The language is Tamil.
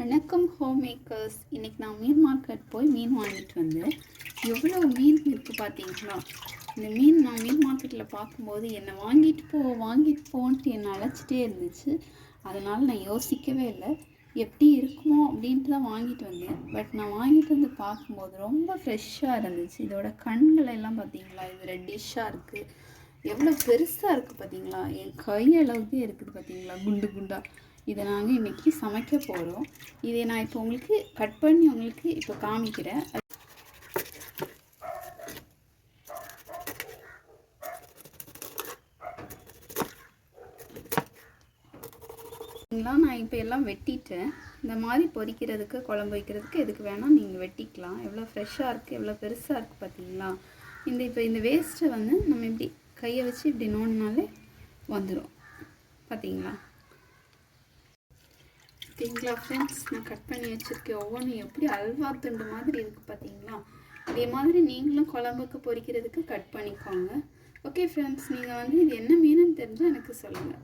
வணக்கம் ஹோம் மேக்கர்ஸ். இன்றைக்கி நான் மீன் மார்க்கெட் போய் மீன் வாங்கிட்டு வந்தேன். எவ்வளோ மீன் இருக்குது பார்த்தீங்களா? இந்த மீன் நான் மீன் மார்க்கெட்டில் பார்க்கும்போது என்னை வாங்கிட்டு போன்ட்டு என்னை அழைச்சிட்டே இருந்துச்சு. அதனால் நான் யோசிக்கவே இல்லை, எப்படி இருக்குமோ அப்படின்ட்டு தான் வாங்கிட்டு வந்தேன். பட் நான் வாங்கிட்டு வந்து பார்க்கும்போது ரொம்ப ஃப்ரெஷ்ஷாக இருந்துச்சு. இதோட கண்கள் எல்லாம் பார்த்தீங்களா, இது ரெட்டிஷ்ஷாக இருக்குது. எவ்வளோ பெருசாக இருக்குது பார்த்தீங்களா, என் கையளவுக்கே இருக்குது பார்த்தீங்களா, குண்டு குண்டாக. இதை நாங்கள் இன்றைக்கி சமைக்க போகிறோம். இதை நான் இப்போ உங்களுக்கு கட் பண்ணி உங்களுக்கு இப்போ காமிக்கிறேன். நான் இப்போ எல்லாம் வெட்டிட்டேன். இந்த மாதிரி பொரிக்கிறதுக்கு, குழம்பு வைக்கிறதுக்கு எதுக்கு வேணால் நீங்கள் வெட்டிக்கலாம். எவ்வளோ ஃப்ரெஷ்ஷாக இருக்குது, எவ்வளோ பெருசாக இருக்குது பார்த்தீங்களா. இந்த வேஸ்ட்டை வந்து நம்ம இப்படி கையை வச்சு இப்படி நோண்டினாலே வந்துடும் பார்த்தீங்களா. ஃப்ரெண்ட்ஸ், நான் கட் பண்ணி வச்சுருக்கேன். ஒவ்வொன்றும் எப்படி அல்வா துண்டு மாதிரி இருக்குது பார்த்தீங்களா. இதே மாதிரி நீங்களும் குழம்புக்கு பொரிக்கிறதுக்கு கட் பண்ணிக்கோங்க. ஓகே ஃப்ரெண்ட்ஸ், நீங்கள் வந்து இது என்ன மீனுன்னு தெரிஞ்சால் எனக்கு சொல்லுங்கள்.